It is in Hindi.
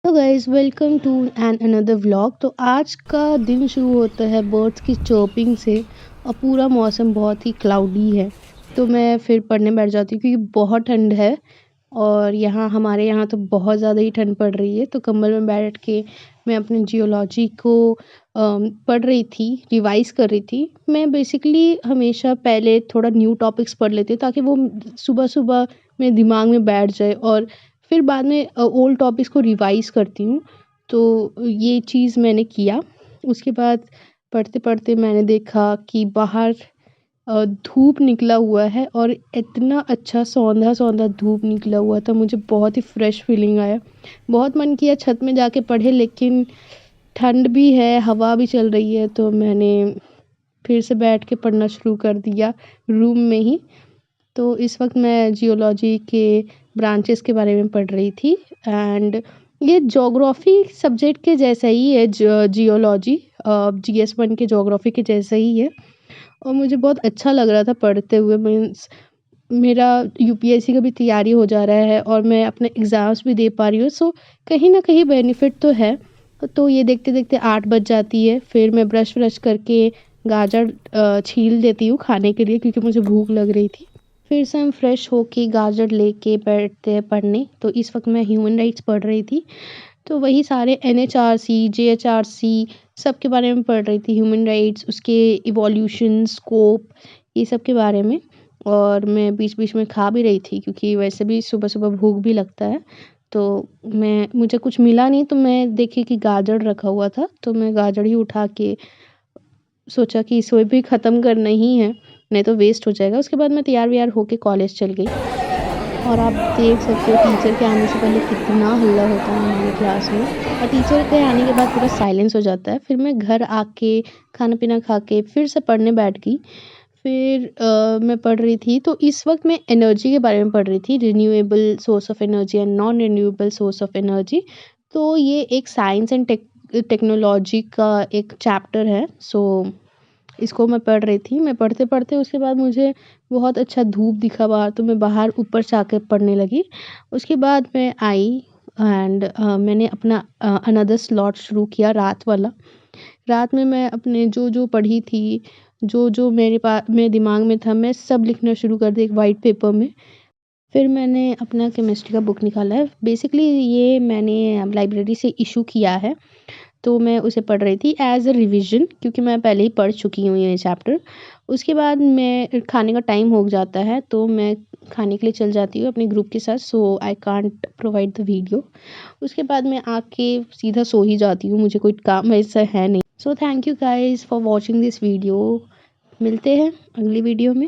तो guys welcome to an another vlog. तो आज का दिन शुरू होता है बर्ड्स की चर्पिंग से और पूरा मौसम बहुत ही क्लाउडी है। तो मैं फिर पढ़ने बैठ जाती हूँ क्योंकि बहुत ठंड है और हमारे यहाँ तो बहुत ज़्यादा ही ठंड पड़ रही है। तो कंबल में बैठ के मैं अपनी जियोलॉजी को पढ़ रही थी, रिवाइज़ कर रही थी। मैं बेसिकली हमेशा पहले थोड़ा न्यू टॉपिक्स पढ़ लेती हूँ ताकि वो सुबह-सुबह मेरे दिमाग में बैठ जाए और फिर बाद में ओल्ड टॉपिक्स को रिवाइज़ करती हूँ। तो ये चीज़ मैंने किया। उसके बाद पढ़ते-पढ़ते मैंने देखा कि बाहर धूप निकला हुआ है और इतना अच्छा सौंधा-सौंधा धूप निकला हुआ था, मुझे बहुत ही फ्रेश फीलिंग आया। बहुत मन किया छत में जाके पढ़े लेकिन ठंड भी है, हवा भी चल रही है तो मैंने फिर से बैठ के पढ़ना शुरू कर दिया रूम में ही। तो इस वक़्त मैं जियोलॉजी के ब्रांचेस के बारे में पढ़ रही थी एंड ये ज्योग्राफ़ी सब्जेक्ट के जैसा ही है जियोलॉजी जीएस 1 के ज्योग्राफ़ी के जैसा ही है और मुझे बहुत अच्छा लग रहा था पढ़ते हुए मीन्स मेरा यूपीएससी का भी तैयारी हो जा रहा है और मैं अपने एग्ज़ाम्स भी दे पा रही हूँ सो कहीं न कहीं बेनिफिट तो है। तो ये देखते-देखते 8 बज जाती है, फिर मैं ब्रश-व्रश करके गाजर छील देती हूँ खाने के लिए क्योंकि मुझे भूख लग रही थी। फिर से हम फ्रेश होके गाजर लेके बैठते हैं पढ़ने। तो इस वक़्त मैं ह्यूमन राइट्स पढ़ रही थी। तो वही सारे एनएचआरसी, जेएचआरसी सब के बारे में पढ़ रही थी। ह्यूमन राइट्स, उसके इवोल्यूशन, स्कोप ये सब के बारे में। और मैं बीच-बीच में खा भी रही थी क्योंकि वैसे भी सुबह-सुबह भूख भी लगता है। तो मैं मुझे कुछ मिला नहीं तो मैं देखी कि गाजर रखा हुआ था, तो मैं गाजर ही उठा के सोचा कि इसे भी ख़त्म करना ही है, नहीं तो वेस्ट हो जाएगा। उसके बाद मैं तैयार-वैयार होके कॉलेज चल गई और आप देख सकते हो टीचर के आने से पहले कितना हल्ला होता है हमारी क्लास में और टीचर के आने के बाद पूरा साइलेंस हो जाता है। फिर मैं घर आके खाना-पीना खा के फिर से पढ़ने बैठ गई। फिर मैं पढ़ रही थी तो इस वक़्त मैं एनर्जी के बारे में पढ़ रही थी, renewable source of energy and non renewable source of energy. तो ये एक साइंस एंड टेक्नोलॉजी का एक चैप्टर है। सो इसको मैं पढ़ रही थी। मैं पढ़ते-पढ़ते उसके बाद मुझे बहुत अच्छा धूप दिखा बाहर तो मैं बाहर ऊपर जाकर पढ़ने लगी। उसके बाद मैं आई एंड मैंने अपना अनदर स्लॉट शुरू किया रात वाला। रात में मैं अपने जो-जो पढ़ी थी, जो-जो मेरे दिमाग में था मैं सब लिखना शुरू कर दी एक व्हाइट पेपर में। फिर मैंने अपना केमिस्ट्री का बुक निकाला है। बेसिकली ये मैंने लाइब्रेरी से इश्यू किया है। तो मैं उसे पढ़ रही थी एज़ अ रिविज़न क्योंकि मैं पहले ही पढ़ चुकी हूँ ये चैप्टर। उसके बाद मैं खाने का टाइम हो जाता है तो मैं खाने के लिए चल जाती हूँ अपने ग्रुप के साथ सो I can't provide the video. उसके बाद मैं आके सीधा सो ही जाती हूँ, मुझे कोई काम ऐसा है नहीं। So thank you guys for watching this video. मिलते हैं अगली वीडियो में।